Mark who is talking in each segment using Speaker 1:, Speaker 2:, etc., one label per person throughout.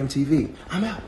Speaker 1: TV. I'm out.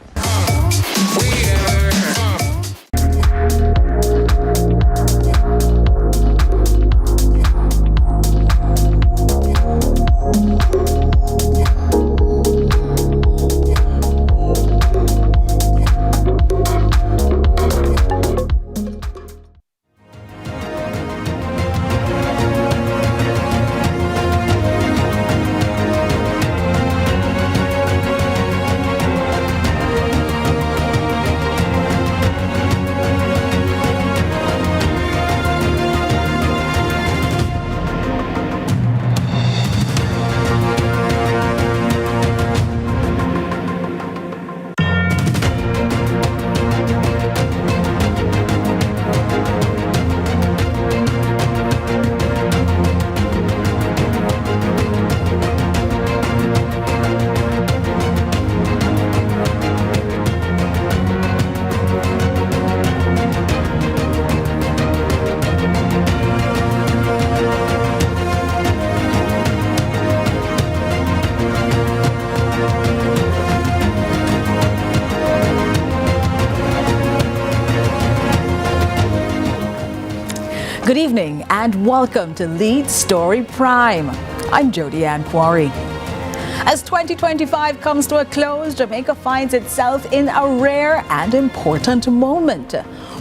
Speaker 2: Good evening and welcome to Lead Story Prime. I'm Jody Ann Quarry. As 2025 comes to a close, Jamaica finds itself in a rare and important moment.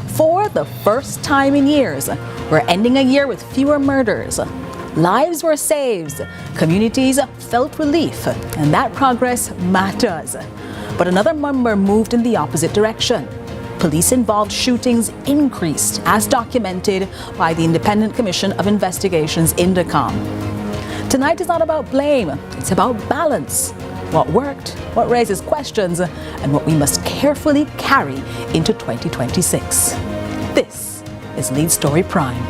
Speaker 2: For the first time in years, we're ending a year with fewer murders. Lives were saved, communities felt relief, and that progress matters. But another number moved in the opposite direction. Police-involved shootings increased, as documented by the Independent Commission of Investigations, INDECOM. Tonight is not about blame, it's about balance. What worked, what raises questions, and what we must carefully carry into 2026. This is Lead Story Prime.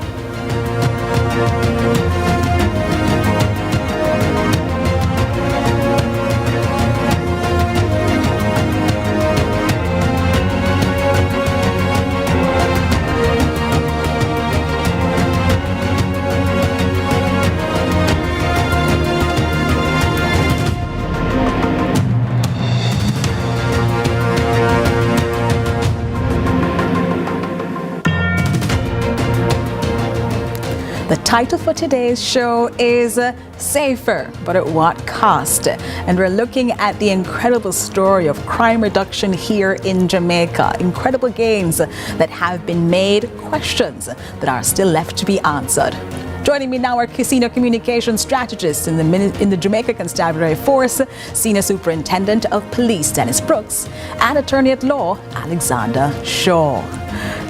Speaker 2: The title for today's show is Safer, but at what cost? And we're looking at the incredible story of crime reduction here in Jamaica. Incredible gains that have been made, questions that are still left to be answered. Joining me now are Casino Communication Strategist in the Jamaica Constabulary Force, Senior Superintendent of Police Dennis Brooks, and Attorney at Law Alexander Shaw.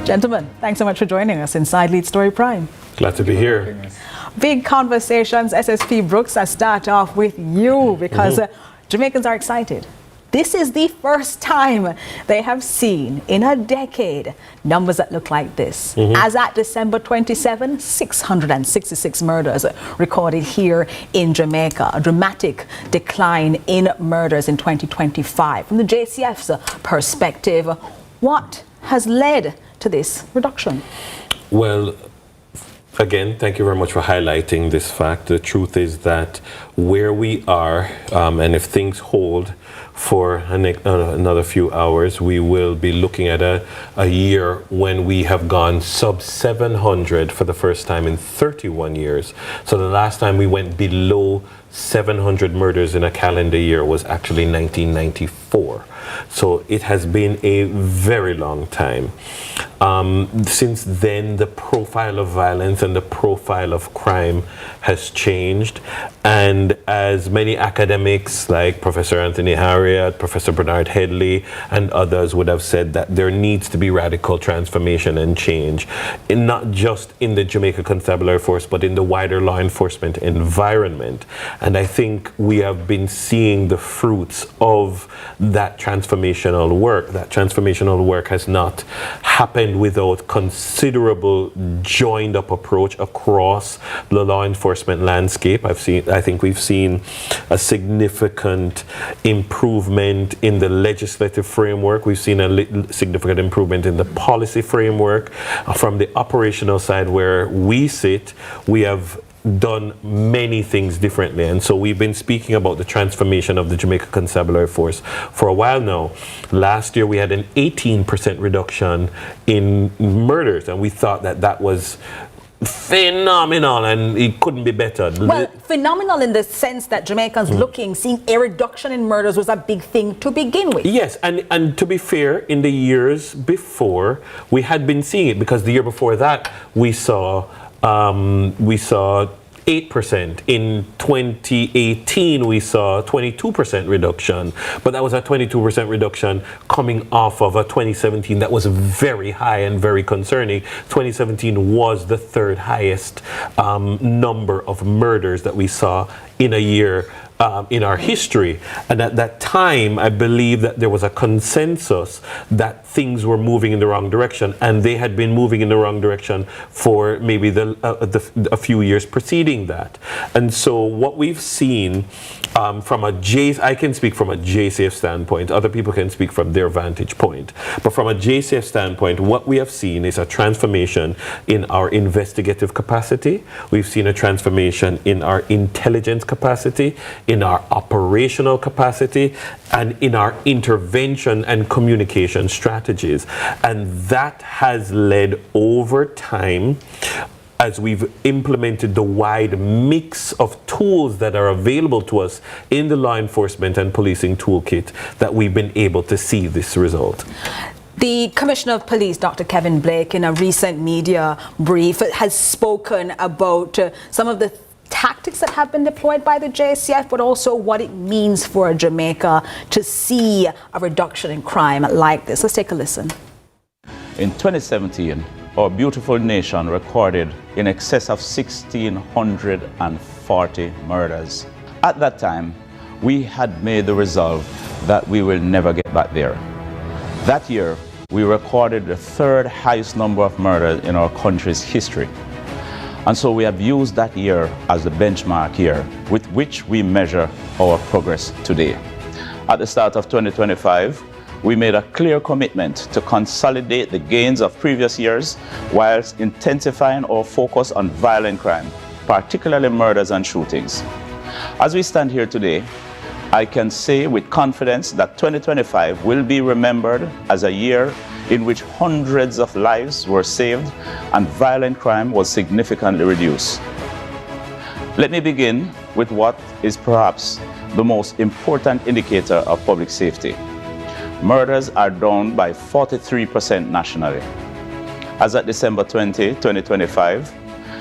Speaker 2: Gentlemen, thanks so much for joining us inside Lead Story Prime.
Speaker 3: Glad to be here.
Speaker 2: Big conversations. SSP Brooks, I start off with you because Jamaicans are excited. This is the first time they have seen in a decade numbers that look like this. As at December 27, 666 murders recorded here in Jamaica. A dramatic decline in murders in 2025. From the JCF's perspective, what has led to this reduction?
Speaker 3: Well, again, thank you very much for highlighting this fact. The truth is that where we are, and if things hold for another few hours, we will be looking at a year when we have gone sub 700 for the first time in 31 years. So the last time we went below 700 murders in a calendar year was actually 1994. So it has been a very long time. Since then, the profile of violence and the profile of crime has changed. And as many academics like Professor Anthony Harriott, Professor Bernard Headley, and others would have said, that there needs to be radical transformation and change, not just in the Jamaica Constabulary Force, but in the wider law enforcement environment. And I think we have been seeing the fruits of that transformational work. That transformational work has not happened without considerable joined up approach across the law enforcement landscape. I think we've seen a significant improvement in the legislative framework. We've seen a significant improvement in the policy framework. From the operational side where we sit, we have done many things differently. And so we've been speaking about the transformation of the Jamaica Constabulary Force for a while now. Last year we had an 18% reduction in murders, and we thought that that was phenomenal and it couldn't be better.
Speaker 2: Well, phenomenal in the sense that Jamaicans seeing a reduction in murders was a big thing to begin with.
Speaker 3: Yes, and to be fair, in the years before, we had been seeing it, because the year before that we saw 8%. In 2018, we saw 22% reduction, but that was a 22% reduction coming off of a 2017 that was very high and very concerning. 2017 was the third highest number of murders that we saw in a year in our history. And at that time, I believe that there was a consensus that things were moving in the wrong direction, and they had been moving in the wrong direction for maybe a few years preceding that. And so what we've seen I can speak from a JCF standpoint, other people can speak from their vantage point, but from a JCF standpoint, what we have seen is a transformation in our investigative capacity. We've seen a transformation in our intelligence capacity, in our operational capacity, and in our intervention and communication strategies. And that has led over time, as we've implemented the wide mix of tools that are available to us in the law enforcement and policing toolkit, that we've been able to see this result.
Speaker 2: The Commissioner of Police, Dr. Kevin Blake, in a recent media brief, has spoken about some of the tactics that have been deployed by the JCF, but also what it means for Jamaica to see a reduction in crime like this. Let's take a listen.
Speaker 1: In 2017, our beautiful nation recorded in excess of 1,640 murders. At that time, we had made the resolve that we will never get back there. That year, we recorded the third highest number of murders in our country's history. And so we have used that year as the benchmark year with which we measure our progress today. At the start of 2025, we made a clear commitment to consolidate the gains of previous years whilst intensifying our focus on violent crime, particularly murders and shootings. As we stand here today, I can say with confidence that 2025 will be remembered as a year in which hundreds of lives were saved and violent crime was significantly reduced. Let me begin with what is perhaps the most important indicator of public safety. Murders are down by 43% nationally. As at December 20, 2025,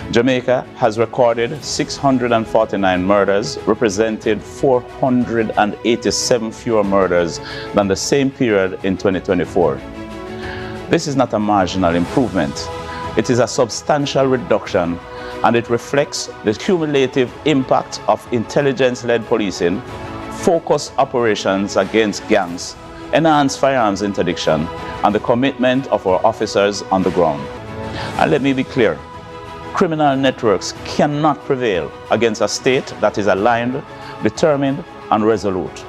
Speaker 1: Jamaica has recorded 649 murders, representing 487 fewer murders than the same period in 2024. This is not a marginal improvement. It is a substantial reduction, and it reflects the cumulative impact of intelligence-led policing, focused operations against gangs, enhanced firearms interdiction, and the commitment of our officers on the ground. And let me be clear, criminal networks cannot prevail against a state that is aligned, determined, and resolute.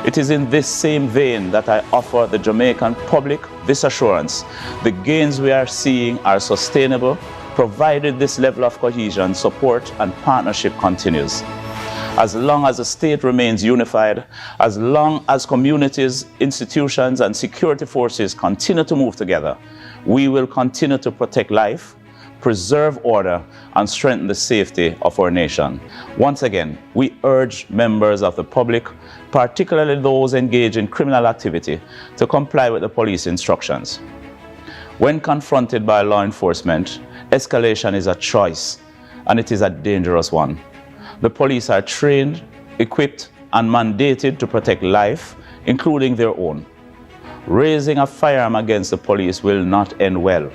Speaker 1: It is in this same vein that I offer the Jamaican public this assurance: the gains we are seeing are sustainable, provided this level of cohesion, support, and partnership continues. As long as the state remains unified, as long as communities, institutions, and security forces continue to move together, we will continue to protect life, preserve order, and strengthen the safety of our nation. Once again, we urge members of the public, particularly those engaged in criminal activity, to comply with the police instructions. When confronted by law enforcement, escalation is a choice, and it is a dangerous one. The police are trained, equipped, and mandated to protect life, including their own. Raising a firearm against the police will not end well.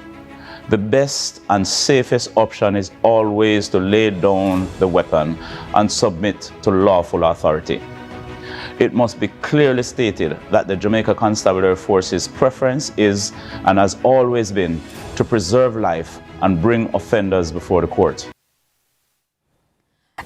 Speaker 1: The best and safest option is always to lay down the weapon and submit to lawful authority. It must be clearly stated that the Jamaica Constabulary Force's preference is, and has always been, to preserve life and bring offenders before the court.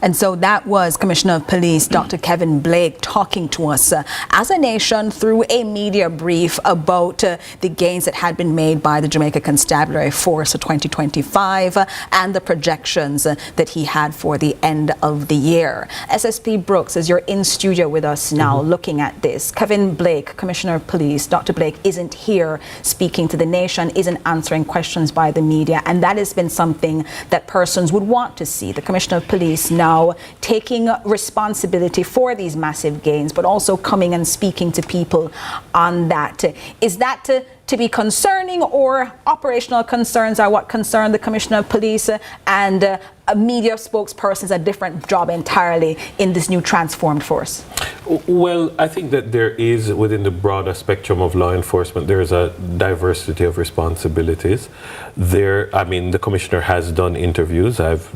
Speaker 2: And so that was Commissioner of Police Dr. Kevin Blake talking to us as a nation through a media brief about the gains that had been made by the Jamaica Constabulary Force for 2025 and the projections that he had for the end of the year. SSP Brooks, as you're in studio with us now looking at this, Kevin Blake, Commissioner of Police, Dr. Blake isn't here speaking to the nation, isn't answering questions by the media, and that has been something that persons would want to see. The Commissioner of Police now taking responsibility for these massive gains, but also coming and speaking to people on that. Is that to be concerning, or operational concerns are what concern the Commissioner of Police, and a media spokesperson is a different job entirely in this new transformed force?
Speaker 3: Well, I think that there is, within the broader spectrum of law enforcement, there is a diversity of responsibilities. The Commissioner has done interviews. I've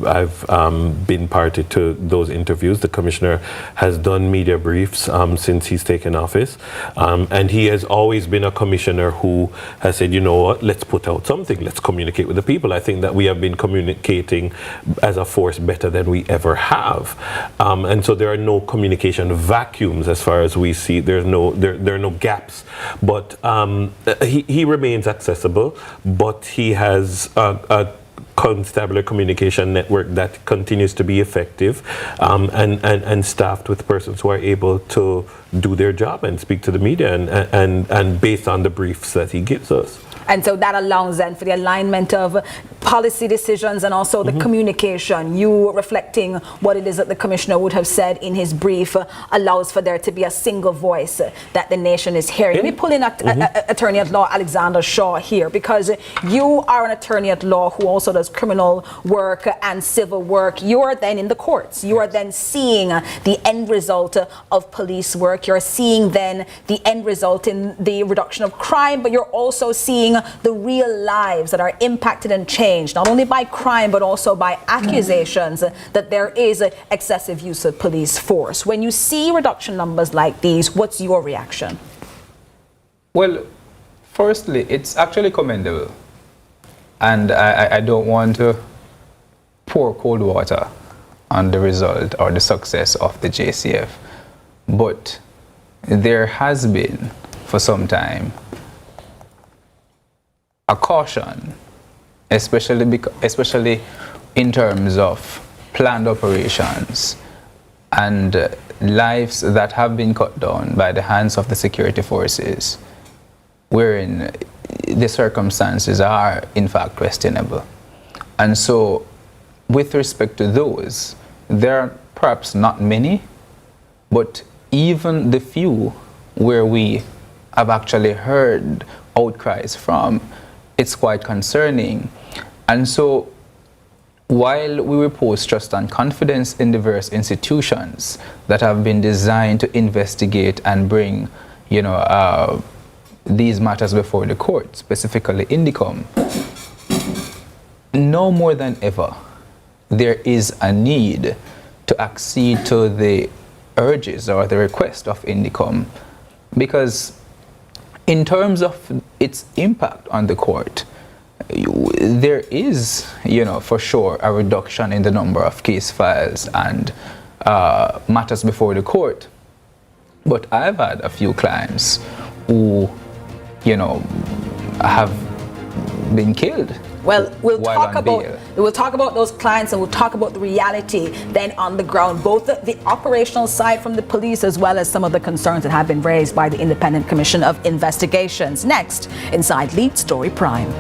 Speaker 3: been party to those interviews. The Commissioner has done media briefs since he's taken office. And he has always been a Commissioner who has said, you know what, let's put out something, let's communicate with the people. I think that we have been communicating as a force better than we ever have. And so there are no communication vacuums as far as we see. There are no gaps. But he remains accessible, but he has a constabulary communication network that continues to be effective and staffed with persons who are able to do their job and speak to the media and based on the briefs that he gives us.
Speaker 2: And so that allows then for the alignment of policy decisions and also the communication. You reflecting what it is that the Commissioner would have said in his brief allows for there to be a single voice that the nation is hearing. Let me pull in Attorney at Law Alexander Shaw here, because you are an attorney at law who also does criminal work and civil work. You are then in the courts. You are then seeing the end result of police work. You're seeing then the end result in the reduction of crime, but you're also seeing the real lives that are impacted and changed, not only by crime, but also by accusations that there is excessive use of police force. When you see reduction numbers like these, what's your reaction?
Speaker 4: Well, firstly, it's actually commendable. And I don't want to pour cold water on the result or the success of the JCF. But there has been, for some time, a caution, especially in terms of planned operations and lives that have been cut down by the hands of the security forces, wherein the circumstances are in fact questionable. And so with respect to those, there are perhaps not many, but even the few where we have actually heard outcries from, it's quite concerning. And so while we repose trust and confidence in diverse institutions that have been designed to investigate and bring, these matters before the court, specifically INDICOM, no more than ever, there is a need to accede to the urges or the request of INDICOM, because in terms of its impact on the court, there is, for sure, a reduction in the number of case files and matters before the court. But I've had a few clients who, have been killed.
Speaker 2: Well, we'll talk about those clients, and we'll talk about the reality then on the ground, both the operational side from the police as well as some of the concerns that have been raised by the Independent Commission of Investigations. Next, inside Lead Story Prime.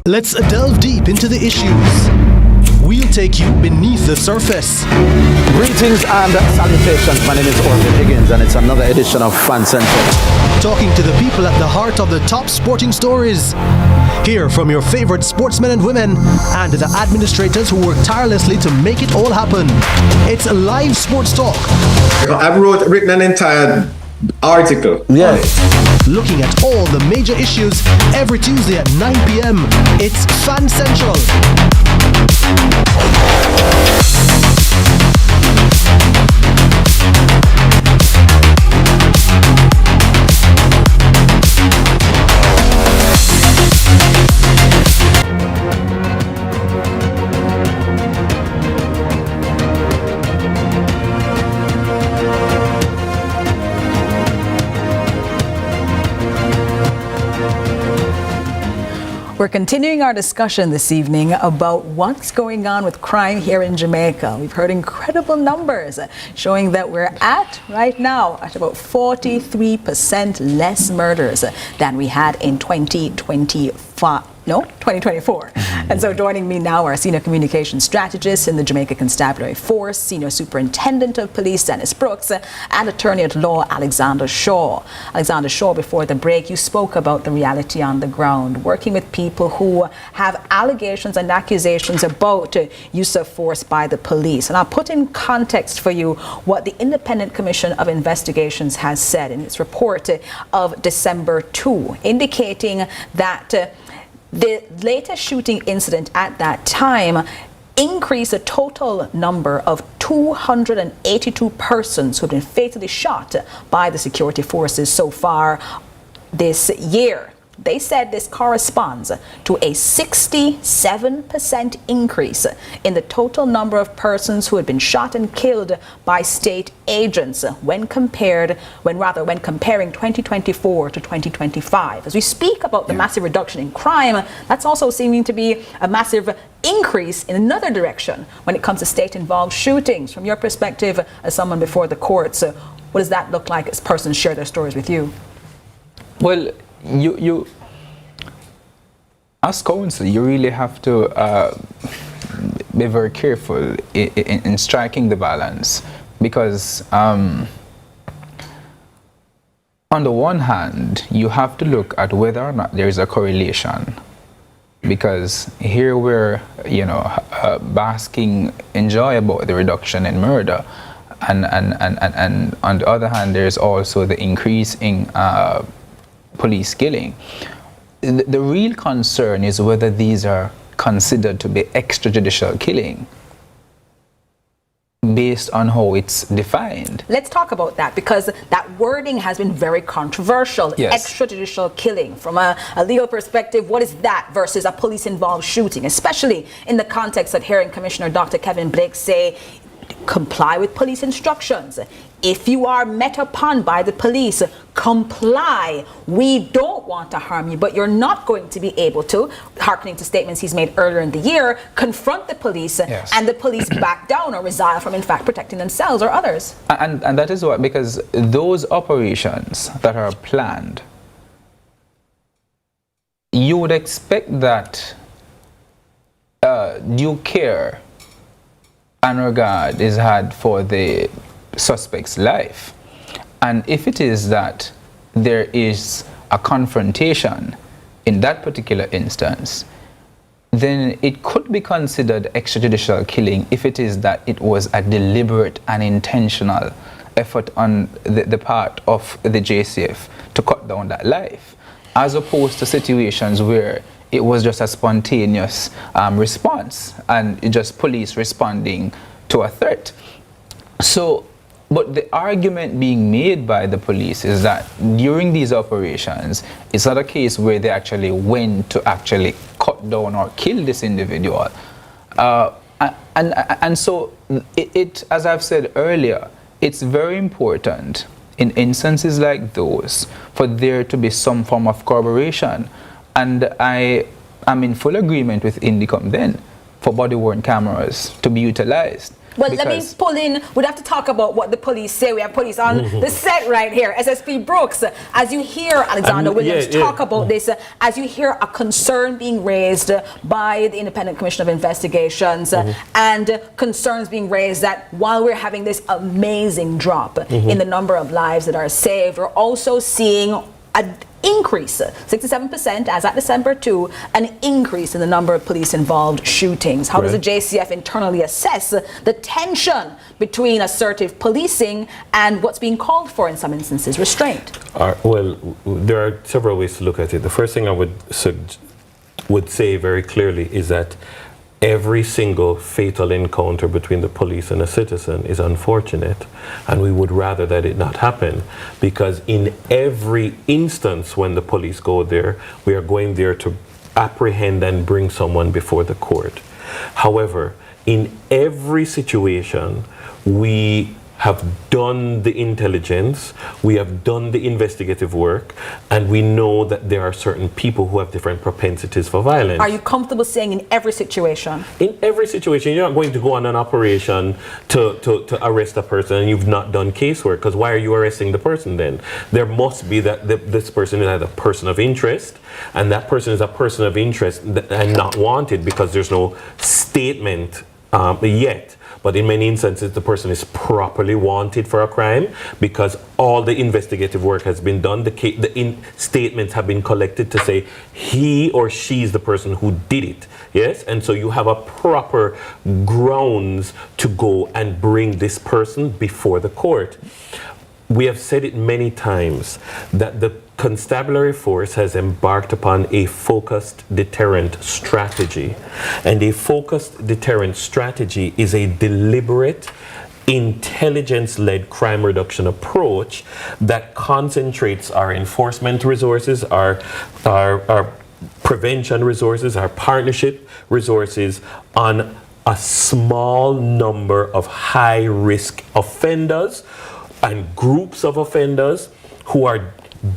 Speaker 5: Let's delve deep into the issues. We'll take you beneath the surface.
Speaker 6: Greetings and salutations. My name is Orville Higgins and it's another edition of Fan Central.
Speaker 5: Talking to the people at the heart of the top sporting stories. Hear from your favorite sportsmen and women and the administrators who work tirelessly to make it all happen. It's live sports talk.
Speaker 7: I've written an entire article.
Speaker 6: Yeah.
Speaker 5: Looking at all the major issues every Tuesday at 9 p.m. It's Fan Central.
Speaker 2: We're continuing our discussion this evening about what's going on with crime here in Jamaica. We've heard incredible numbers showing that we're at, right now, at about 43% less murders than we had in 2024. And so joining me now are Senior Communications Strategist in the Jamaica Constabulary Force, Senior Superintendent of Police Dennis Brooks, and Attorney at Law Alexander Shaw. Alexander Shaw, before the break, you spoke about the reality on the ground, working with people who have allegations and accusations about use of force by the police. And I'll put in context for you what the Independent Commission of Investigations has said in its report of December 2, indicating that the latest shooting incident at that time increased the total number of 282 persons who have been fatally shot by the security forces so far this year. They said this corresponds to a 67% increase in the total number of persons who had been shot and killed by state agents when comparing 2024 to 2025. As we speak about the massive reduction in crime, that's also seeming to be a massive increase in another direction when it comes to state-involved shootings. From your perspective as someone before the courts, what does that look like as persons share their stories with you?
Speaker 4: Well, you as counsel, you really have to be very careful in striking the balance, because on the one hand, you have to look at whether or not there is a correlation, because here we're basking in joy about the reduction in murder, and on the other hand, there's also the increase in police killing. The real concern is whether these are considered to be extrajudicial killing based on how it's defined.
Speaker 2: Let's talk about that, because that wording has been very controversial.
Speaker 4: Yes.
Speaker 2: Extrajudicial killing. From a legal perspective, what is that versus a police-involved shooting, especially in the context of hearing Commissioner Dr. Kevin Blake say, comply with police instructions. If you are met upon by the police, comply. We don't want to harm you, but you're not going to be able to, hearkening to statements he's made earlier in the year, confront the police.
Speaker 4: Yes.
Speaker 2: And the police back down or resile from, in fact, protecting themselves or others.
Speaker 4: And that is what, because those operations that are planned, you would expect that due care and regard is had for the suspect's life. And if it is that there is a confrontation in that particular instance, then it could be considered extrajudicial killing if it is that it was a deliberate and intentional effort on the part of the JCF to cut down that life, as opposed to situations where it was just a spontaneous response and just police responding to a threat. So, but the argument being made by the police is that during these operations, it's not a case where they actually went to actually cut down or kill this individual. And so, it, as I've said earlier, it's very important in instances like those for there to be some form of corroboration. And I am in full agreement with Indicom then for body-worn cameras to be utilized.
Speaker 2: Well, let me pull in. We'd have to talk about what the police say. We have police on the set right here. SSP Brooks, as you hear Alexander Williams talk about this, as you hear a concern being raised by the Independent Commission of Investigations and concerns being raised that while we're having this amazing drop in the number of lives that are saved, we're also seeing an increase, 67% as at December 2, an increase in the number of police-involved shootings. How does the JCF internally assess the tension between assertive policing and what's being called for in some instances, restraint?
Speaker 3: Well, there are several ways to look at it. The first thing I would say very clearly is that every single fatal encounter between the police and a citizen is unfortunate, and we would rather that it not happen, because in every instance when the police go there, we are going there to apprehend and bring someone before the court. However, in every situation, we have done the intelligence, we have done the investigative work, and we know that there are certain people who have different propensities for violence.
Speaker 2: Are you comfortable saying in every situation? In
Speaker 3: every situation. You're not going to go on an operation to arrest a person and you've not done casework, because why are you arresting the person then? There must be that this person is either a person of interest, and that person is a person of interest and not wanted because there's no statement yet. But in many instances, the person is properly wanted for a crime because all the investigative work has been done. The statements have been collected to say he or she is the person who did it. Yes, and so you have a proper grounds to go and bring this person before the court. We have said it many times that the constabulary force has embarked upon a focused deterrent strategy. And a focused deterrent strategy is a deliberate, intelligence-led crime reduction approach that concentrates our enforcement resources, our prevention resources, our partnership resources on a small number of high-risk offenders and groups of offenders who are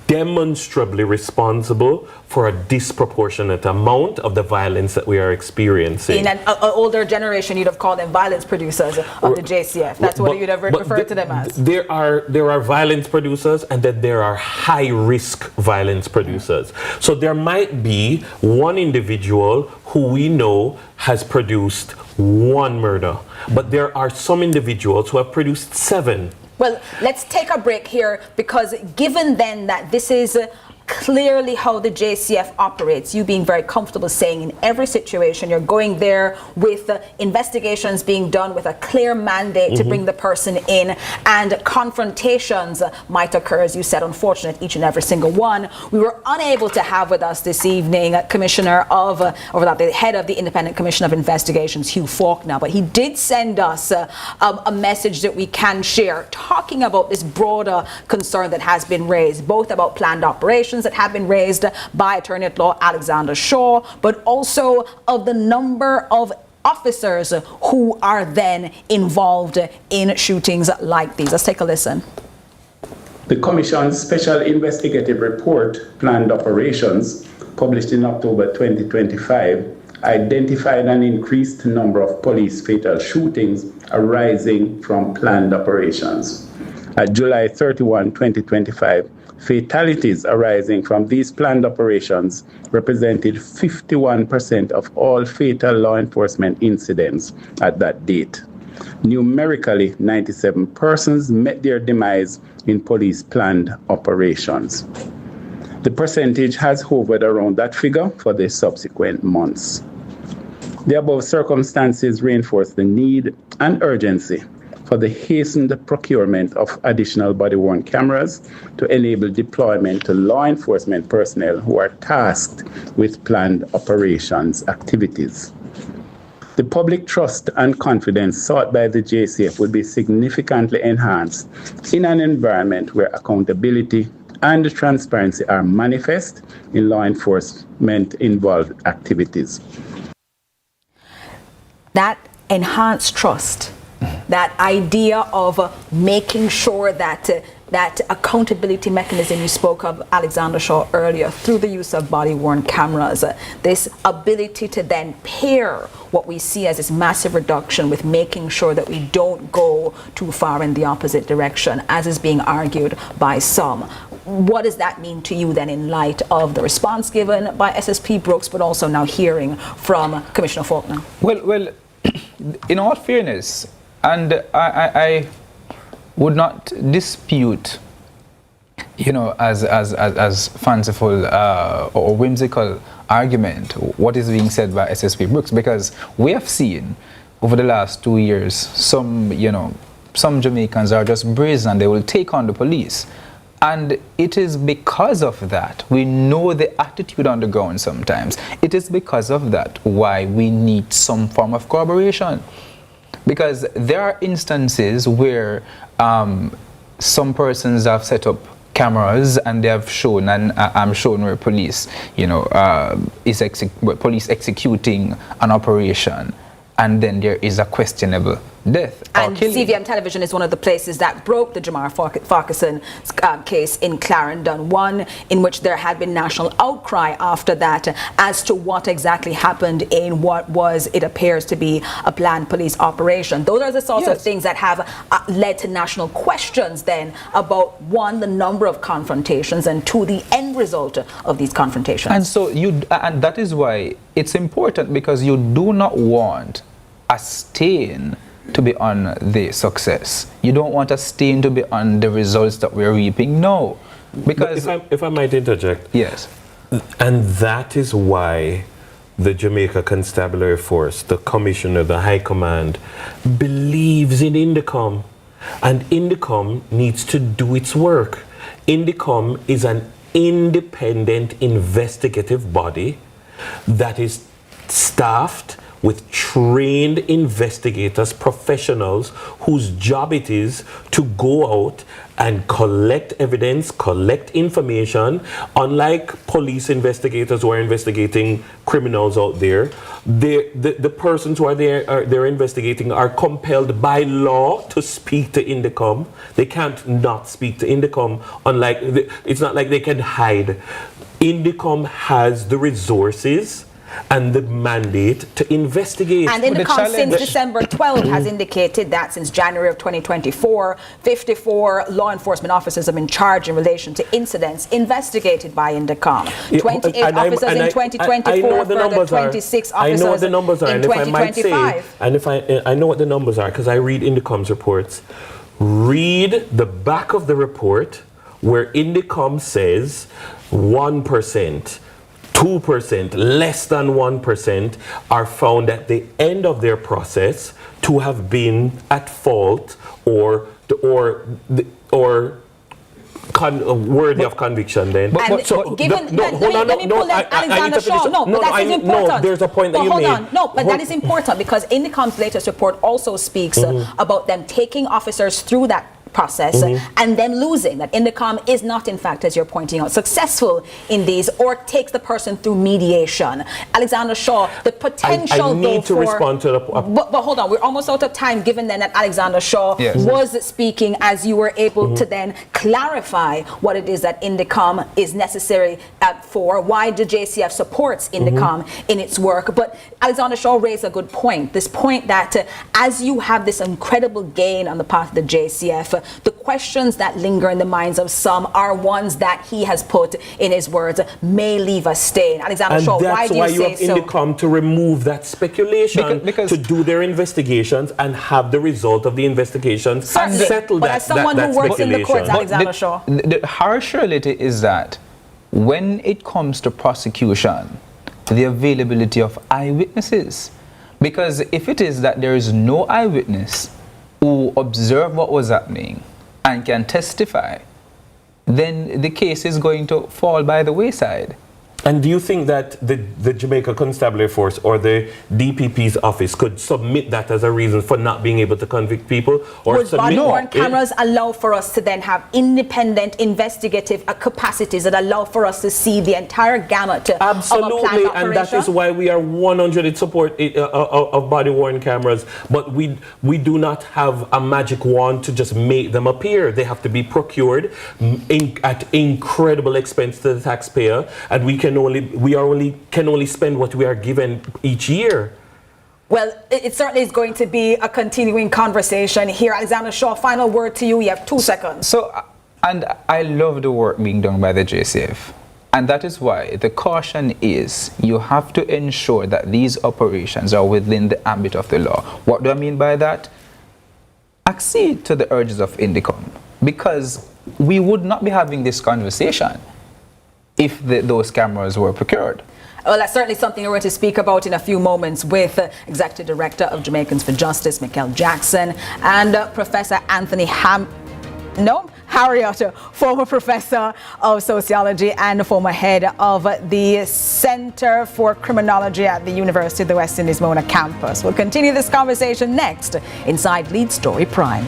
Speaker 3: demonstrably responsible for a disproportionate amount of the violence that we are experiencing.
Speaker 2: In an older generation, you'd have called them violence producers of the JCF. That's what you'd have referred to them as.
Speaker 3: There are violence producers, and then there are high-risk violence producers. So there might be one individual who we know has produced one murder, but there are some individuals who have produced 7.
Speaker 2: Well, let's take a break here, because given then that this is clearly how the JCF operates, you being very comfortable saying in every situation you're going there with investigations being done with a clear mandate to bring the person in, and confrontations might occur, as you said, unfortunate, each and every single one. We were unable to have with us this evening the head of the Independent Commission of Investigations, Hugh Faulkner, but he did send us a message that we can share, talking about this broader concern that has been raised, both about planned operations that have been raised by Attorney at Law Alexander Shaw, but also of the number of officers who are then involved in shootings like these. Let's take a listen.
Speaker 8: The Commission's Special Investigative Report, Planned Operations, published in October 2025, identified an increased number of police fatal shootings arising from planned operations. At July 31, 2025, fatalities arising from these planned operations represented 51% of all fatal law enforcement incidents at that date. Numerically, 97 persons met their demise in police planned operations. The percentage has hovered around that figure for the subsequent months. The above circumstances reinforce the need and urgency for the hastened procurement of additional body-worn cameras to enable deployment to law enforcement personnel who are tasked with planned operations activities. The public trust and confidence sought by the JCF would be significantly enhanced in an environment where accountability and transparency are manifest in law enforcement involved activities.
Speaker 2: That enhanced trust that idea of making sure that that accountability mechanism you spoke of, Alexander Shaw, earlier, through the use of body-worn cameras, this ability to then pair what we see as this massive reduction with making sure that we don't go too far in the opposite direction, as is being argued by some. What does that mean to you then in light of the response given by SSP Brooks, but also now hearing from Commissioner Faulkner?
Speaker 4: Well, in all fairness, and I would not dispute, as fanciful or whimsical argument what is being said by SSP Brooks, because we have seen over the last 2 years some Jamaicans are just brazen and they will take on the police. And it is because of that, we know the attitude on the ground sometimes. It is because of that why we need some form of corroboration. Because there are instances where some persons have set up cameras and they have shown, and I'm shown where police, police executing an operation, and then there is a questionable death
Speaker 2: and
Speaker 4: or killing.
Speaker 2: CVM Television is one of the places that broke the Jamar Farquharson case in Clarendon, one in which there had been national outcry after that as to what exactly happened in what was, it appears to be, a planned police operation. Those are the sorts of things that have led to national questions then about, one, the number of confrontations, and two, the end result of these confrontations.
Speaker 4: And so and that is why it's important, because you do not want a stain to be on the success. You don't want a stain to be on the results that we're reaping. No, because
Speaker 3: if I might interject,
Speaker 4: yes,
Speaker 3: and that is why the Jamaica Constabulary Force, the Commissioner, the High Command, believes in INDECOM, and INDECOM needs to do its work. INDECOM is an independent investigative body that is staffed with trained investigators, professionals whose job it is to go out and collect evidence, collect information. Unlike police investigators who are investigating criminals out there, the persons who are they're investigating are compelled by law to speak to INDECOM. They can't not speak to INDECOM. It's not like they can hide. INDECOM has the resources and the mandate to investigate.
Speaker 2: And INDECOM since December 12 has indicated that since January of 2024, 54 law enforcement officers have been charged in relation to incidents investigated by INDECOM. 28 officers in 2024, further 26 officers
Speaker 3: I know what the numbers are,
Speaker 2: in 2025.
Speaker 3: I know what the numbers are because I read INDECOM's reports. Read the back of the report where INDECOM says 1%, 2%, less than 1% are found at the end of their process to have been at fault or worthy of conviction. Then,
Speaker 2: let me pull Alexander Shaw. That is important.
Speaker 3: There's a point that you made.
Speaker 2: That is important because INDECOM's latest report also speaks about them taking officers through that process and then losing, that INDECOM is not, in fact, as you're pointing out, successful in these or takes the person through mediation. Alexander Shaw, the potential
Speaker 3: I need to respond to the
Speaker 2: but hold on, we're almost out of time, given then that Alexander Shaw was speaking as you were able to then clarify what it is that INDECOM is necessary for, why the JCF supports INDECOM in its work. But Alexander Shaw raised a good point, this point that as you have this incredible gain on the part of the JCF, the questions that linger in the minds of some are ones that he has put, in his words, may leave a stain. Alexander Shaw, why do you say so?
Speaker 3: That's why you have INDECOM to remove that speculation, because to do their investigations and have the result of the investigations settle that.
Speaker 2: But as someone who works in the courts, Alexander Shaw,
Speaker 4: the harsh reality is that when it comes to prosecution, the availability of eyewitnesses, because if it is that there is no eyewitness who observed what was happening and can testify, then the case is going to fall by the wayside.
Speaker 3: And do you think that the Jamaica Constabulary Force or the DPP's office could submit that as a reason for not being able to convict people? Or
Speaker 2: would body-worn cameras allow for us to then have independent investigative capacities that allow for us to see the entire gamut of a planned
Speaker 3: Absolutely,
Speaker 2: operation?
Speaker 3: and that is why we are 100 in support of body-worn cameras. But we do not have a magic wand to just make them appear. They have to be procured at incredible expense to the taxpayer, and we can only spend what we are given each year.
Speaker 2: Well, it certainly is going to be a continuing conversation here. Alexander Shaw, final word to you. You have 2 seconds.
Speaker 4: So, and I love the work being done by the JCF. And that is why the caution is you have to ensure that these operations are within the ambit of the law. What do I mean by that? Accede to the urges of INDECOM, because we would not be having this conversation if those cameras were procured.
Speaker 2: Well, that's certainly something we're going to speak about in a few moments with Executive Director of Jamaicans for Justice, Mikel Jackson, and Professor Anthony Harriot, former professor of sociology and former head of the Center for Criminology at the University of the West Indies Mona campus. We'll continue this conversation next inside Lead Story Prime.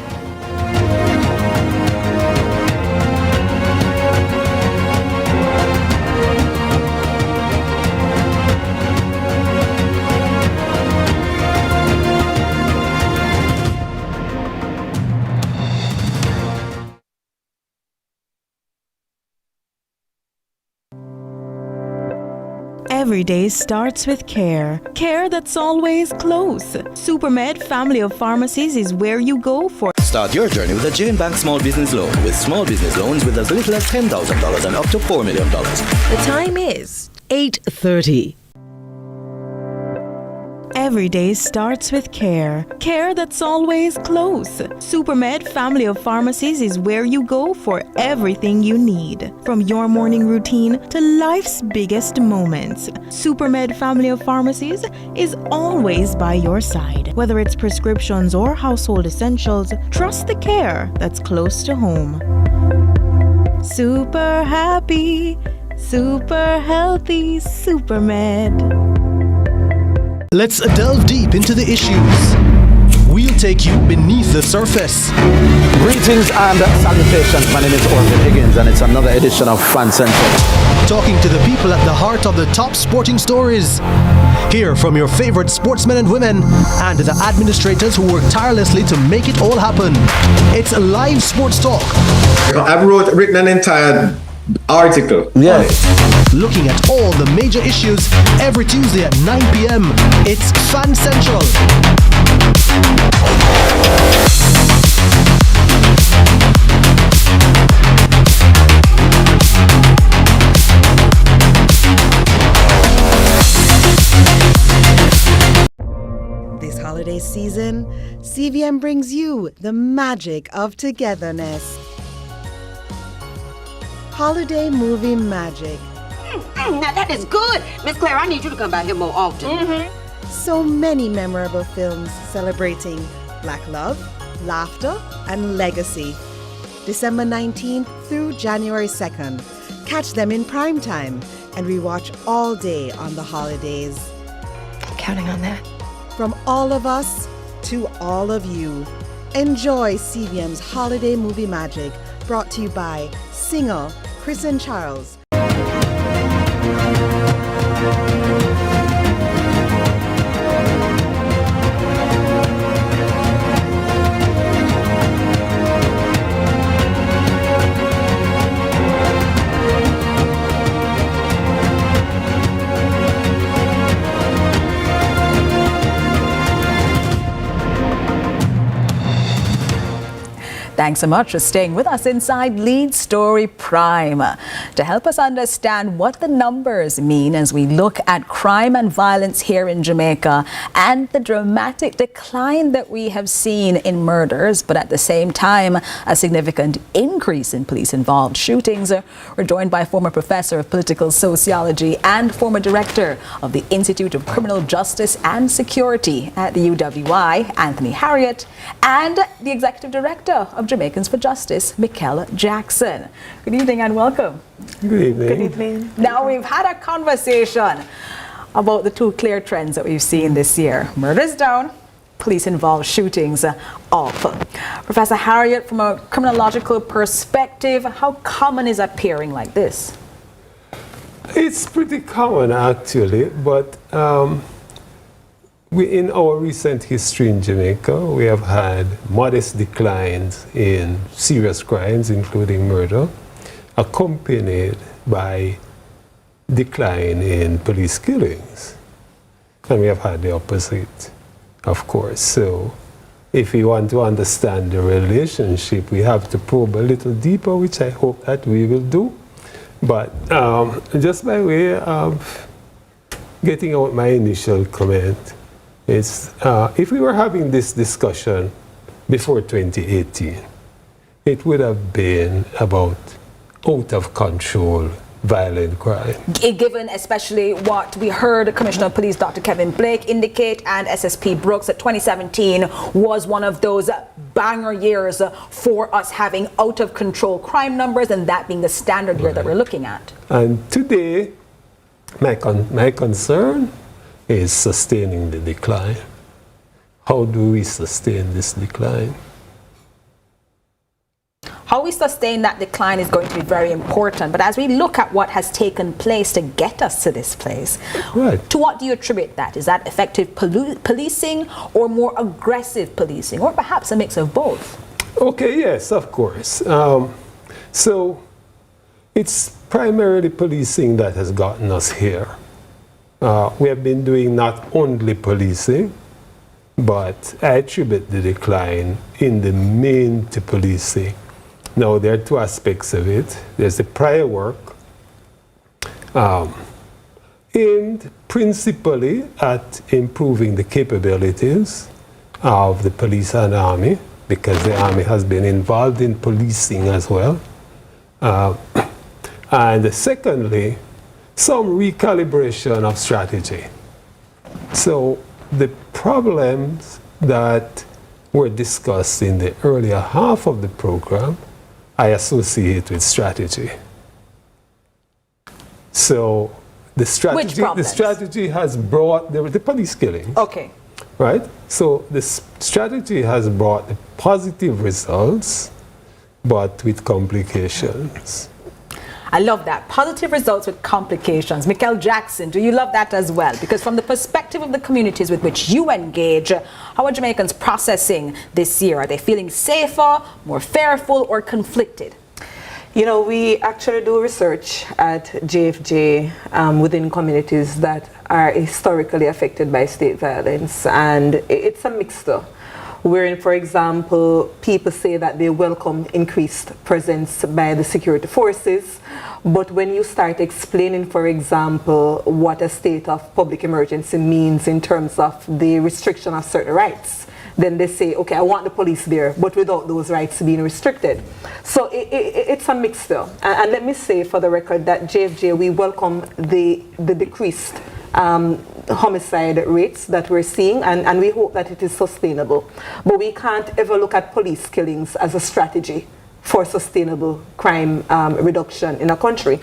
Speaker 9: Every day starts with care. Care that's always close. Supermed Family of Pharmacies is where you go for.
Speaker 10: Start your journey with a Jane Bank Small Business Loan, with small business loans with as little as $10,000 and up to $4 million.
Speaker 9: The time is 8:30. Every day starts with care. Care that's always close. Supermed Family of Pharmacies is where you go for everything you need. From your morning routine to life's biggest moments, Supermed Family of Pharmacies is always by your side. Whether it's prescriptions or household essentials, trust the care that's close to home. Super happy, super healthy, Supermed.
Speaker 5: Let's delve deep into the issues. We'll take you beneath the surface.
Speaker 6: Greetings and salutations. My name is Orville Higgins, and it's another edition of Fan Central.
Speaker 5: Talking to the people at the heart of the top sporting stories. Hear from your favorite sportsmen and women and the administrators who work tirelessly to make it all happen. It's live sports talk.
Speaker 7: I've written an entire article.
Speaker 6: Yeah.
Speaker 5: Looking at all the major issues every Tuesday at 9 p.m. It's Fan Central.
Speaker 11: This holiday season, CVM brings you the magic of togetherness. Holiday movie magic.
Speaker 12: Now that is good. Miss Claire, I need you to come by here more often.
Speaker 11: So many memorable films celebrating Black love, laughter, and legacy. December 19th through January 2nd. Catch them in prime time and rewatch all day on the holidays.
Speaker 9: I'm counting on that.
Speaker 11: From all of us to all of you. Enjoy CVM's Holiday Movie Magic, brought to you by singer Chris and Charles.
Speaker 2: Thanks so much for staying with us inside Lead Story Prime to help us understand what the numbers mean as we look at crime and violence here in Jamaica and the dramatic decline that we have seen in murders, but at the same time, a significant increase in police-involved shootings. We're joined by former professor of political sociology and former director of the Institute of Criminal Justice and Security at the UWI, Anthony Harriot, and the executive director of Jamaicans for Justice, Mikel Jackson. Good evening and welcome.
Speaker 13: Good evening.
Speaker 2: Good evening. Now, we've had a conversation about the two clear trends that we've seen this year. Murders down, police-involved shootings up. Professor Harriet, from a criminological perspective, how common is a pairing like this?
Speaker 13: It's pretty common, actually, but in our recent history in Jamaica, we have had modest declines in serious crimes, including murder, accompanied by decline in police killings. And we have had the opposite, of course. So if we want to understand the relationship, we have to probe a little deeper, which I hope that we will do. But just by way of getting out my initial comment, it's, if we were having this discussion before 2018, it would have been about out of control violent crime.
Speaker 2: Given especially what we heard Commissioner of Police Dr. Kevin Blake indicate and SSP Brooks that 2017 was one of those banger years for us having out of control crime numbers, and that being the standard year that we're looking at.
Speaker 13: And today, my concern is sustaining the decline. How do we sustain this decline?
Speaker 2: How we sustain that decline is going to be very important. But as we look at what has taken place to get us to this place, to what do you attribute that? Is that effective policing or more aggressive policing, or perhaps a mix of both?
Speaker 13: Okay, yes, of course. So it's primarily policing that has gotten us here. We have been doing not only policing, but I attribute the decline in the main to policing. Now, there are two aspects of it. There's the prior work, aimed principally at improving the capabilities of the police and army, because the army has been involved in policing as well. And secondly, some recalibration of strategy. So the problems that were discussed in the earlier half of the program, I associate with strategy. So the strategy has brought the police killings.
Speaker 2: Okay.
Speaker 13: Right? So the strategy has brought the positive results, but with complications.
Speaker 2: I love that. Positive results with complications. Mikel Jackson, do you love that as well? Because from the perspective of the communities with which you engage, how are Jamaicans processing this year? Are they feeling safer, more fearful, or conflicted?
Speaker 14: You know, we actually do research at JFJ within communities that are historically affected by state violence, and it's a mixture. Wherein, for example, people say that they welcome increased presence by the security forces, but when you start explaining, for example, what a state of public emergency means in terms of the restriction of certain rights, then they say, okay, I want the police there, but without those rights being restricted. So it's a mixture. And let me say for the record that JFJ, we welcome the decreased homicide rates that we're seeing, and we hope that it is sustainable. But we can't ever look at police killings as a strategy for sustainable crime reduction in a country.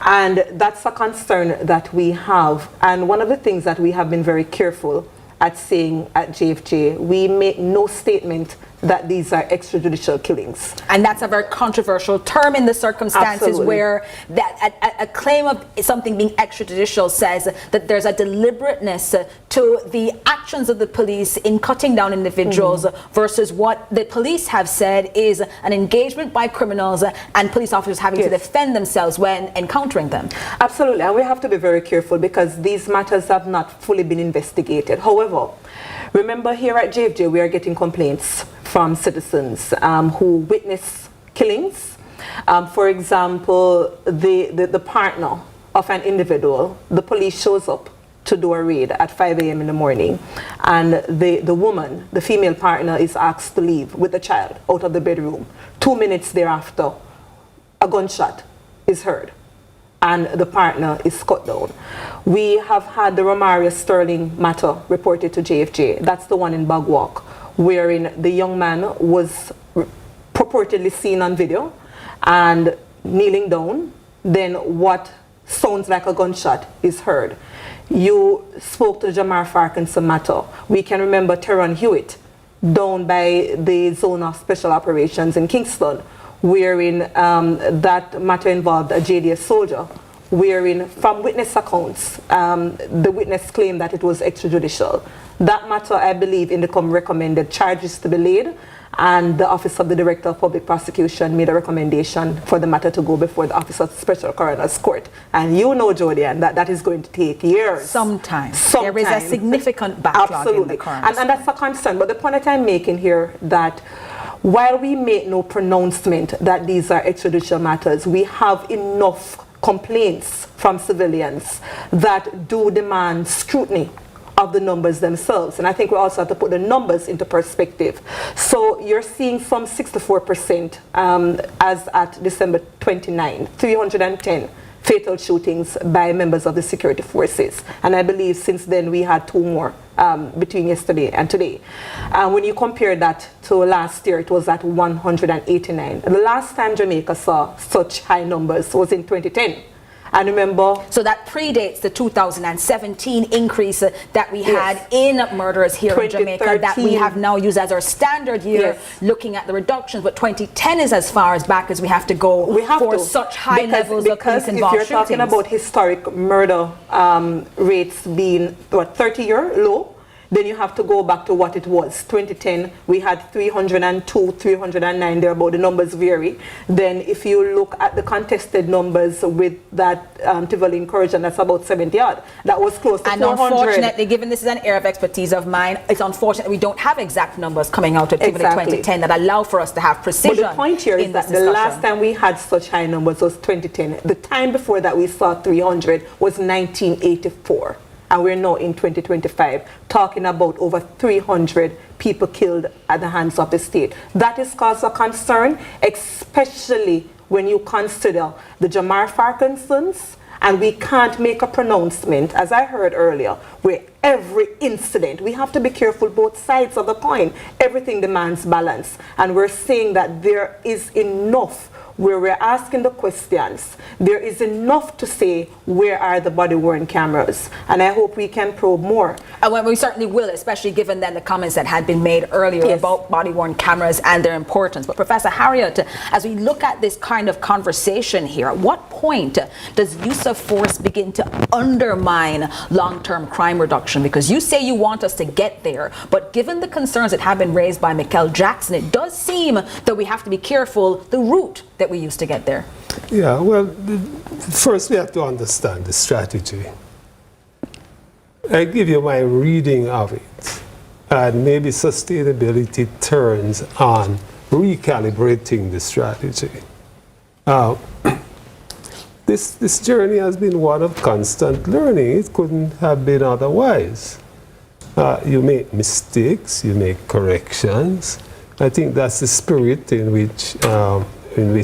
Speaker 14: And that's a concern that we have. And one of the things that we have been very careful at saying at JFJ, we make no statement that these are extrajudicial killings.
Speaker 2: And that's a very controversial term in the circumstances. Absolutely. Where that a claim of something being extrajudicial says that there's a deliberateness to the actions of the police in cutting down individuals versus what the police have said is an engagement by criminals and police officers having to defend themselves when encountering them.
Speaker 14: Absolutely, and we have to be very careful because these matters have not fully been investigated. However, remember here at JFJ we are getting complaints from citizens who witness killings. For example, the partner of an individual, the police shows up to do a raid at 5 a.m. in the morning, and the woman, the female partner, is asked to leave with the child out of the bedroom. 2 minutes thereafter, a gunshot is heard and the partner is cut down. We have had the Romaria Sterling matter reported to JFJ. That's the one in Bagwalk, wherein the young man was purportedly seen on video and kneeling down, then what sounds like a gunshot is heard. You spoke to the Jamar Farkinson matter. We can remember Teron Hewitt down by the Zone of Special Operations in Kingston, wherein that matter involved a JDS soldier, wherein from witness accounts, the witness claimed that it was extrajudicial. That matter, I believe, Indicom recommended charges to be laid, and the Office of the Director of Public Prosecution made a recommendation for the matter to go before the Office of Special Coroner's Court. And you know, Jodian, that is going to take years.
Speaker 2: Sometimes. There is a significant backlog in the coroner's
Speaker 14: and that's a concern. But the point that I'm making here, that while we make no pronouncement that these are extrajudicial matters, we have enough complaints from civilians that do demand scrutiny of the numbers themselves. And I think we also have to put the numbers into perspective. So you're seeing some 64% as at December 29, 310 fatal shootings by members of the security forces. And I believe since then we had 2 more between yesterday and today. When you compare that to last year, it was at 189. The last time Jamaica saw such high numbers was in 2010. And remember,
Speaker 2: so that predates the 2017 increase that we had in murders here in Jamaica, that we have now used as our standard year, looking at the reductions. But 2010 is as far as back as we have to go for such high levels of police involved
Speaker 14: if you're talking about historic murder rates being, what, 30-year low, then you have to go back to what it was. 2010, we had 302, 309, there about the numbers vary. Then if you look at the contested numbers with that Tivoli incursion, that's about 70 odd. That was close to 400.
Speaker 2: And unfortunately, given this is an area of expertise of mine, it's unfortunate we don't have exact numbers coming out of Tivoli 2010 that allow for us to have precision.
Speaker 14: But the point here is that the last time we had such high numbers was 2010. The time before that we saw 300 was 1984. And we're now in 2025 talking about over 300 people killed at the hands of the state. That is cause of concern, especially when you consider the Jamar Farkinsons, and we can't make a pronouncement, as I heard earlier, where every incident, we have to be careful both sides of the coin. Everything demands balance. And we're saying that there is enough where we're asking the questions. There is enough to say, where are the body-worn cameras? And I hope we can probe more.
Speaker 2: And we certainly will, especially given then the comments that had been made earlier about body-worn cameras and their importance. But Professor Harriott, as we look at this kind of conversation here, at what point does use of force begin to undermine long-term crime reduction? Because you say you want us to get there, but given the concerns that have been raised by Mikel Jackson, it does seem that we have to be careful the route that we used to get there.
Speaker 13: Yeah, well, first we have to understand the strategy. I give you my reading of it, and maybe sustainability turns on recalibrating the strategy. This journey has been one of constant learning. It couldn't have been otherwise. You make mistakes, you make corrections. I think that's the spirit in which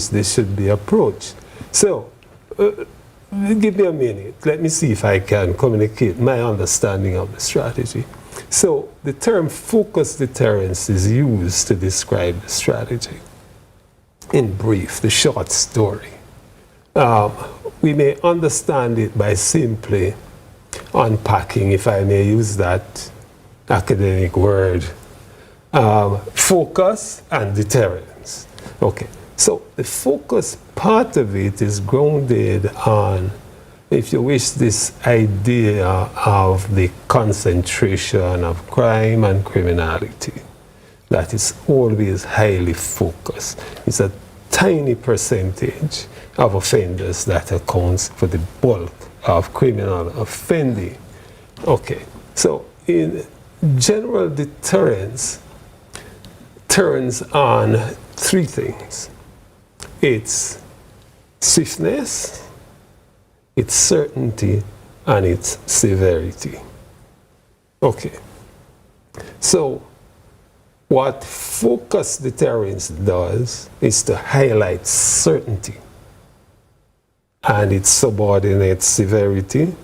Speaker 13: this should be approached. So, give me a minute. Let me see if I can communicate my understanding of the strategy. So, the term focused deterrence is used to describe the strategy. In brief, the short story. We may understand it by simply unpacking, if I may use that academic word, focus and deterrence. Okay. So the focus part of it is grounded on, if you wish, this idea of the concentration of crime and criminality that is always highly focused. It's a tiny percentage of offenders that accounts for the bulk of criminal offending. Okay, so in general, deterrence turns on 3 things. It's swiftness, its certainty, and its severity. Okay. So what focused deterrence does is to highlight certainty, and it subordinates severity,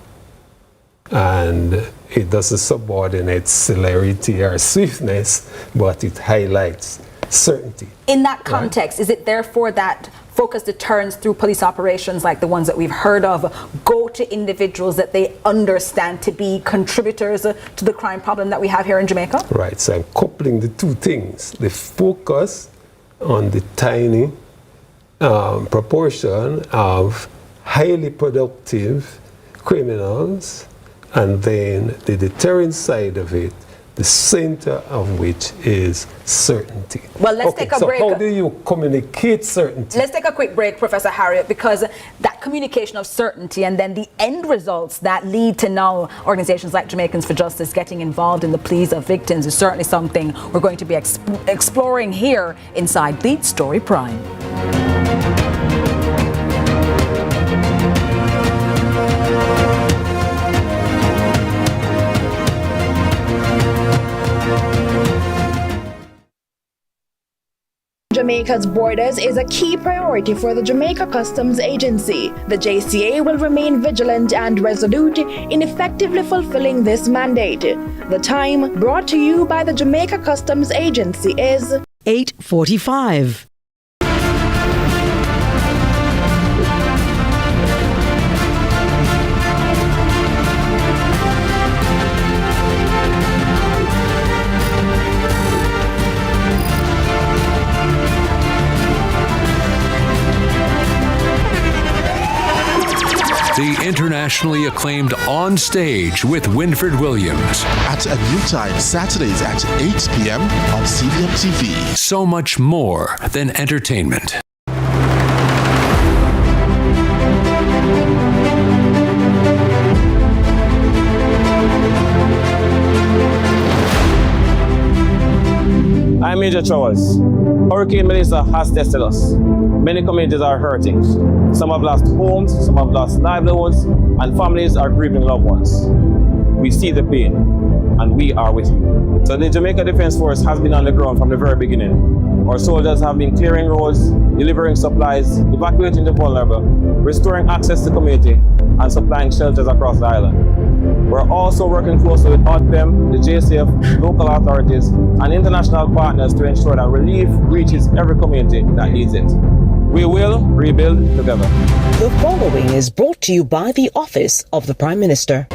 Speaker 13: and it doesn't subordinate celerity or swiftness, but it highlights certainty.
Speaker 2: In that context, is it therefore that focused deterrence through police operations like the ones that we've heard of go to individuals that they understand to be contributors to the crime problem that we have here in Jamaica?
Speaker 13: Right, so I'm coupling the two things. The focus on the tiny proportion of highly productive criminals, and then the deterrence side of it, the center of which is certainty.
Speaker 2: Well, let's take a break.
Speaker 13: So how do you communicate certainty?
Speaker 2: Let's take a quick break, Professor Harriet, because that communication of certainty and then the end results that lead to now organizations like Jamaicans for Justice getting involved in the pleas of victims is certainly something we're going to be exploring here inside Lead Story Prime.
Speaker 15: Jamaica's borders is a key priority for the Jamaica Customs Agency. The JCA will remain vigilant and resolute in effectively fulfilling this mandate. The time brought to you by the Jamaica Customs Agency is
Speaker 16: 8:45.
Speaker 17: The internationally acclaimed On Stage with Winford Williams.
Speaker 18: At a new time, Saturdays at 8 p.m. on CVM TV.
Speaker 17: So much more than entertainment.
Speaker 19: I'm Major Charles. Hurricane Melissa has tested us. Many communities are hurting. Some have lost homes, some have lost livelihoods, and families are grieving loved ones. We see the pain, and we are with you. So the Jamaica Defense Force has been on the ground from the very beginning. Our soldiers have been clearing roads, delivering supplies, evacuating the vulnerable, restoring access to community, and supplying shelters across the island. We're also working closely with ODPEM, the JCF, local authorities, and international partners to ensure that relief reaches every community that needs it. We will rebuild together.
Speaker 16: The following is brought to you by the Office of the Prime Minister.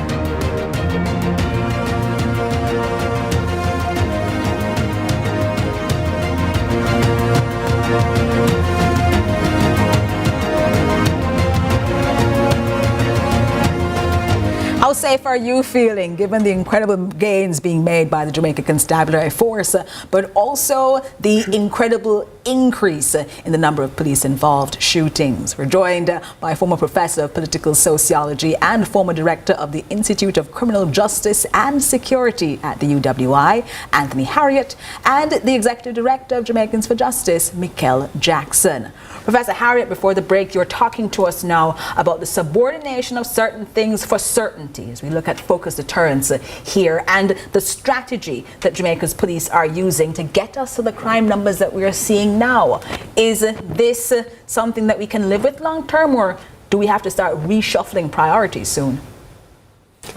Speaker 2: How safe are you feeling given the incredible gains being made by the Jamaica Constabulary Force, but also the incredible increase in the number of police-involved shootings? We're joined by former professor of political sociology and former director of the Institute of Criminal Justice and Security at the UWI, Anthony Harriet, and the executive director of Jamaicans for Justice, Mikel Jackson. Professor Harriet, before the break, you're talking to us now about the subordination of certain things for certainty as we look at focused deterrence here and the strategy that Jamaica's police are using to get us to the crime numbers that we are seeing now. Is this something that we can live with long term, or do we have to start reshuffling priorities soon?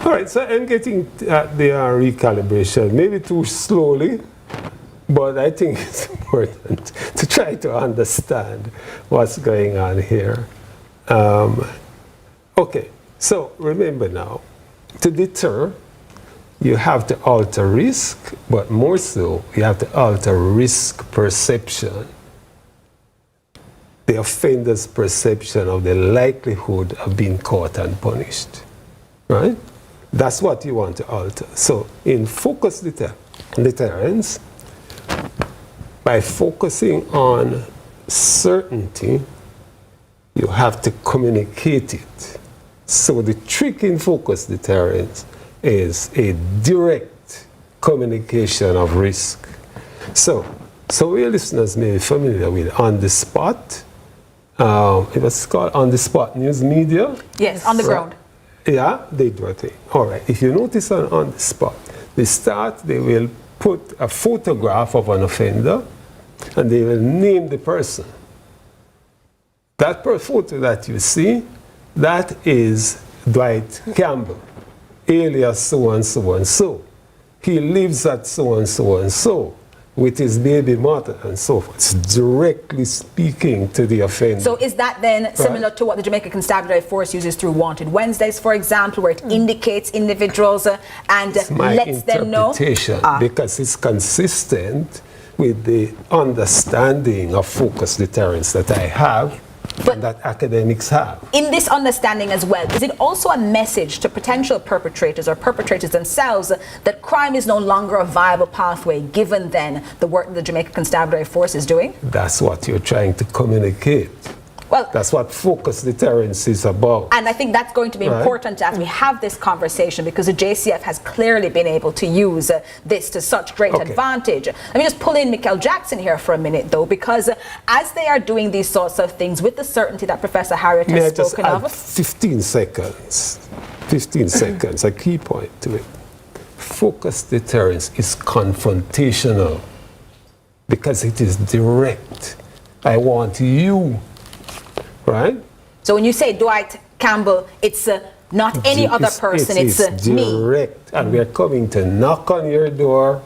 Speaker 13: All right, so I'm getting at the recalibration, maybe too slowly, but I think it's important to try to understand what's going on here. Okay, so remember now, to deter, you have to alter risk, but more so, you have to alter risk perception. The offender's perception of the likelihood of being caught and punished, right? That's what you want to alter. So in focused deterrence, by focusing on certainty, you have to communicate it. So the trick in focused deterrence is a direct communication of risk. So your listeners may be familiar with On the Spot. It was called On the Spot News Media.
Speaker 2: Yes, on the ground.
Speaker 13: Yeah, they do a thing. All right, if you notice on the spot, they will put a photograph of an offender and they will name the person. That photo that you see, that is Dwight Campbell, alias so and so and so. He lives at so and so and so. with his baby mother and so forth. It's directly speaking to the offender.
Speaker 2: So is that then similar to what the Jamaica Constabulary Force uses through Wanted Wednesdays, for example, where it indicates individuals and lets them know?
Speaker 13: Because it's consistent with the understanding of focused deterrence that I have and that academics have.
Speaker 2: In this understanding as well, is it also a message to potential perpetrators or perpetrators themselves that crime is no longer a viable pathway, given then the work the Jamaica Constabulary Force is doing?
Speaker 13: That's what you're trying to communicate.
Speaker 2: Well,
Speaker 13: that's what focused deterrence is about.
Speaker 2: And I think that's going to be important as we have this conversation, because the JCF has clearly been able to use this to such great advantage. Let me just pull in Mikel Jackson here for a minute, though, because as they are doing these sorts of things with the certainty that Professor Harriet has spoken of.
Speaker 13: 15 seconds. 15 seconds, a key point to it. Focused deterrence is confrontational because it is direct. I want you. Right?
Speaker 2: So when you say Dwight Campbell, it's not any other person, it's me.
Speaker 13: Direct. And we are coming to knock on your door,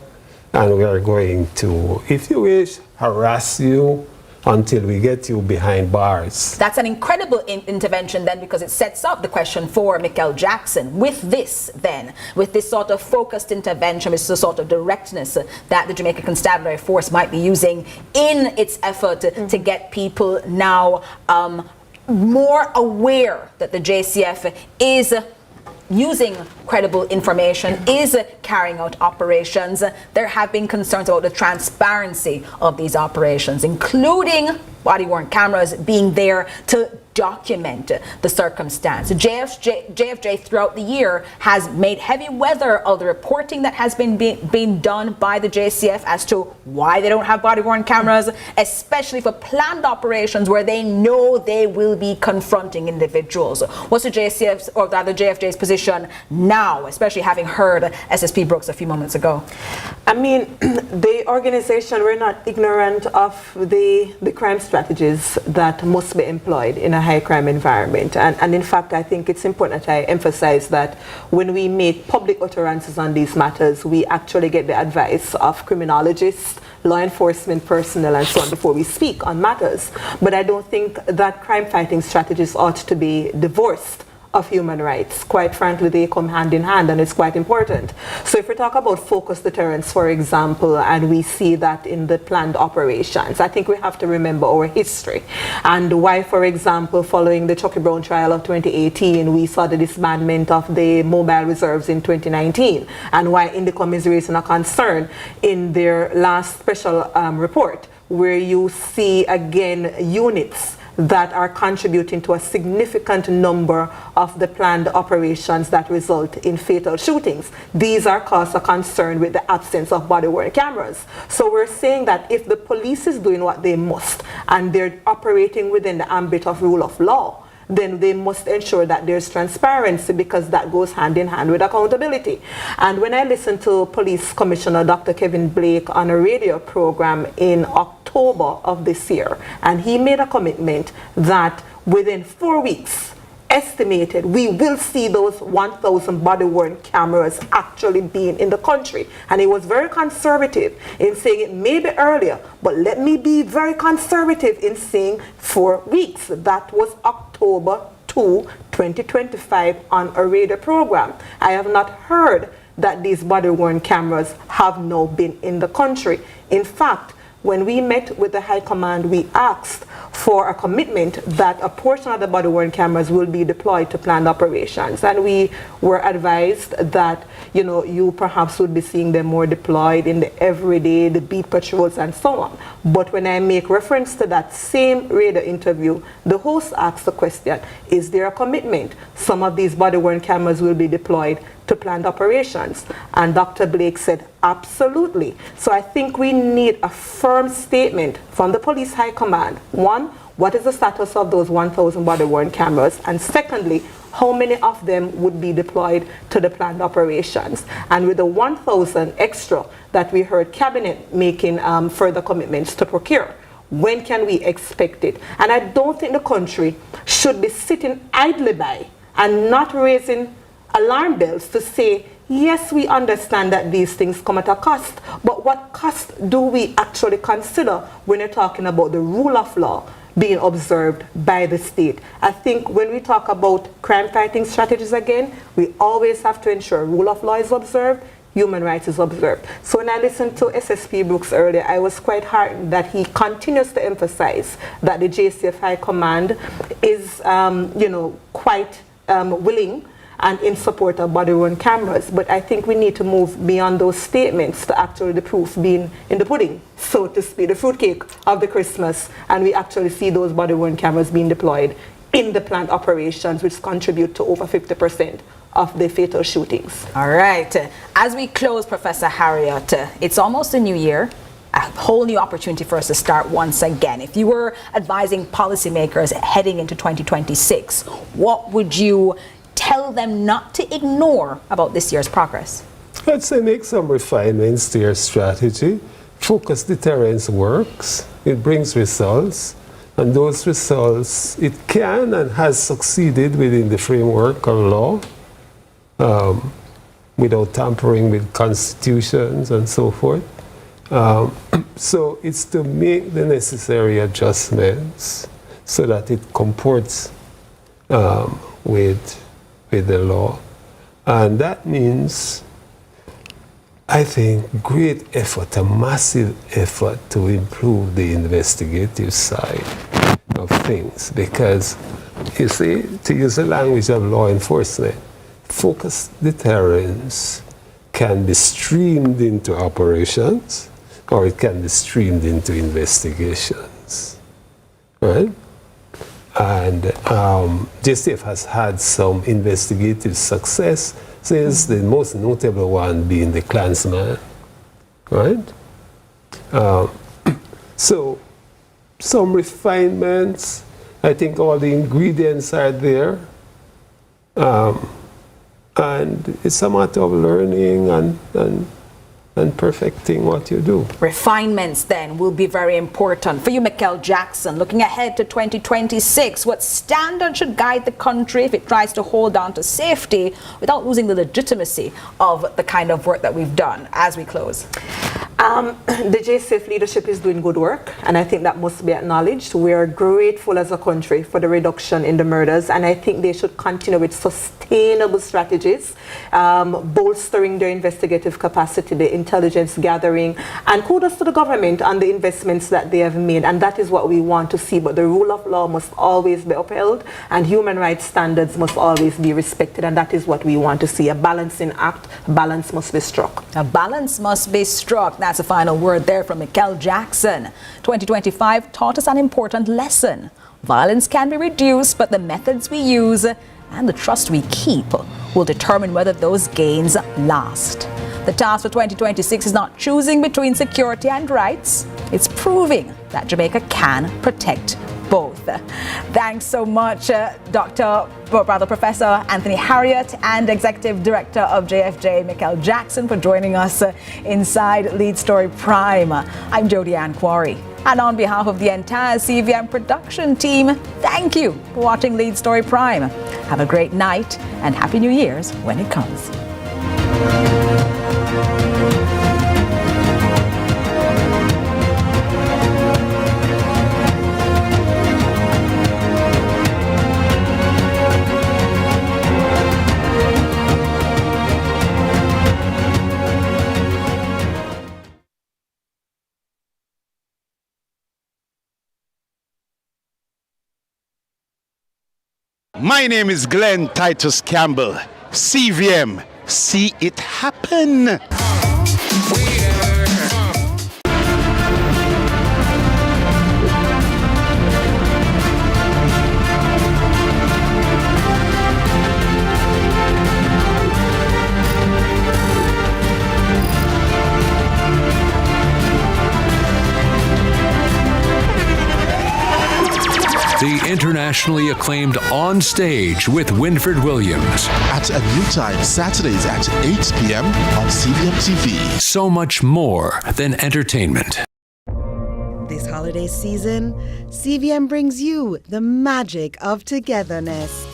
Speaker 13: and we are going to, if you wish, harass you until we get you behind bars.
Speaker 2: That's an incredible intervention then, because it sets up the question for Mikel Jackson. With this then, with this sort of focused intervention, with the sort of directness that the Jamaica Constabulary Force might be using in its effort to get people now more aware that the JCF is using credible information, is carrying out operations. There have been concerns about the transparency of these operations, including body-worn cameras being there to document the circumstance. JFJ throughout the year has made heavy weather of the reporting that has been done by the JCF as to why they don't have body-worn cameras, especially for planned operations where they know they will be confronting individuals. What's the JCF's, or rather JFJ's position now, especially having heard SSP Brooks a few moments ago?
Speaker 14: I mean, the organization, we're not ignorant of the crime strategies that must be employed in a high crime environment. And in fact, I think it's important that I emphasize that when we make public utterances on these matters, we actually get the advice of criminologists, law enforcement personnel, and so on before we speak on matters. But I don't think that crime fighting strategies ought to be divorced of human rights. Quite frankly, they come hand in hand, and it's quite important. So if we talk about focused deterrence, for example, and we see that in the planned operations, I think we have to remember our history and why, for example, following the Chucky Brown trial of 2018, we saw the disbandment of the mobile reserves in 2019, and why Indicom is raising a concern in their last special report, where you see again units that are contributing to a significant number of the planned operations that result in fatal shootings. These are cause of concern with the absence of body-worn cameras. So we're saying that if the police is doing what they must and they're operating within the ambit of rule of law, then they must ensure that there's transparency, because that goes hand in hand with accountability. And when I listened to Police Commissioner Dr. Kevin Blake on a radio program in October of this year, and he made a commitment that within 4 weeks, estimated, we will see those 1,000 body-worn cameras actually being in the country. And he was very conservative in saying it may be earlier, but let me be very conservative in saying 4 weeks. That was October 2, 2025 on a radio program. I have not heard that these body-worn cameras have now been in the country. In fact, when we met with the High Command, we asked for a commitment that a portion of the body-worn cameras will be deployed to planned operations. And we were advised that, you know, you perhaps would be seeing them more deployed in the everyday, the beat patrols and so on. But when I make reference to that same radio interview, the host asked the question, is there a commitment? Some of these body-worn cameras will be deployed to planned operations. And Dr. Blake said, absolutely. So I think we need a firm statement from the Police High Command. One, what is the status of those 1,000 body-worn cameras? And secondly, how many of them would be deployed to the planned operations? And with the 1,000 extra that we heard Cabinet making further commitments to procure, when can we expect it? And I don't think the country should be sitting idly by and not raising alarm bells to say, yes, we understand that these things come at a cost, but what cost do we actually consider when you're talking about the rule of law being observed by the state? I think when we talk about crime fighting strategies again, we always have to ensure rule of law is observed, human rights is observed. So when I listened to SSP Brooks earlier, I was quite heartened that he continues to emphasize that the JCF High Command is, quite willing and in support of body-worn cameras. But I think we need to move beyond those statements to actually the proof being in the pudding, so to speak, the fruitcake of the Christmas, and we actually see those body-worn cameras being deployed in the plant operations, which contribute to over 50% of the fatal shootings.
Speaker 2: All right. As we close, Professor Harriet, it's almost a new year. A whole new opportunity for us to start once again. If you were advising policymakers heading into 2026, what would you tell them not to ignore about this year's progress?
Speaker 13: I'd say make some refinements to your strategy. Focus deterrence works. It brings results. And those results, it can and has succeeded within the framework of law, without tampering with constitutions and so forth. So it's to make the necessary adjustments so that it comports with the law. And that means, I think, great effort, a massive effort to improve the investigative side of things. Because, you see, to use the language of law enforcement, focused deterrence can be streamed into operations, or it can be streamed into investigations, right? And JCF has had some investigative success, since the most notable one being the Klansman, right? So some refinements, I think all the ingredients are there, and it's a matter of learning and perfecting what you do.
Speaker 2: Refinements then will be very important. For you, Mikel Jackson, looking ahead to 2026, what standard should guide the country if it tries to hold on to safety without losing the legitimacy of the kind of work that we've done as we close?
Speaker 14: The JCF leadership is doing good work, and I think that must be acknowledged. We are grateful as a country for the reduction in the murders, and I think they should continue with sustainable strategies, bolstering their investigative capacity, the intelligence gathering, and kudos to the government on the investments that they have made, and that is what we want to see. But the rule of law must always be upheld, and human rights standards must always be respected, and that is what we want to see. A balancing act, balance must be struck.
Speaker 2: A balance must be struck. That's a final word there from Mikel Jackson. 2025 taught us an important lesson. Violence can be reduced, but the methods we use and the trust we keep will determine whether those gains last. The task for 2026 is not choosing between security and rights. It's proving that Jamaica can protect both. Thanks so much, Professor Anthony Harriet and Executive Director of JFJ, Mikel Jackson, for joining us inside Lead Story Prime. I'm Jody Ann Quarry. And on behalf of the entire CVM production team, thank you for watching Lead Story Prime. Have a great night and Happy New Year's when it comes.
Speaker 20: My name is Glenn Titus Campbell. CVM, see it happen.
Speaker 17: The internationally acclaimed On Stage with Winfred Williams.
Speaker 18: At a new time, Saturdays at 8 p.m. on CVM TV.
Speaker 17: So much more than entertainment.
Speaker 11: This holiday season, CVM brings you the magic of togetherness.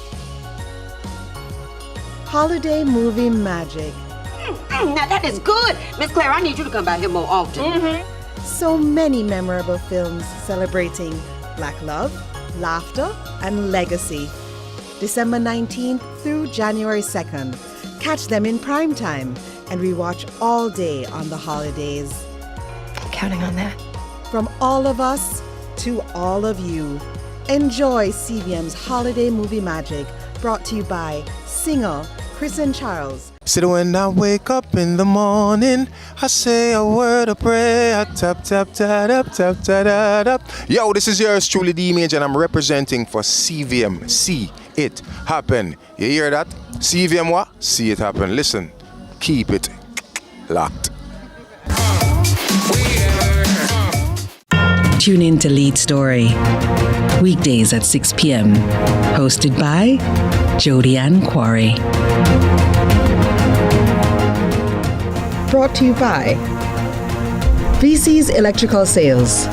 Speaker 11: holiday movie magic.
Speaker 12: Now that is good. Miss Claire, I need you to come by here more often.
Speaker 11: So many memorable films celebrating Black love, laughter, and legacy. December 19th through January 2nd. Catch them in prime time and rewatch all day on the holidays.
Speaker 15: Counting on that.
Speaker 11: From all of us to all of you, enjoy CVM's holiday movie magic, brought to you by singer Chris and Charles.
Speaker 21: So when I wake up in the morning, I say a word of prayer. Tap, tap, tap, tap, tap, tap, tap. Yo, this is yours truly, The Image, and I'm representing for CVM. See it happen. You hear that? CVM what? See it happen. Listen, keep it locked.
Speaker 22: Tune in to Lead Story, weekdays at 6 p.m. Hosted by Jody Ann Quarry.
Speaker 11: Brought to you by VC's Electrical Sales.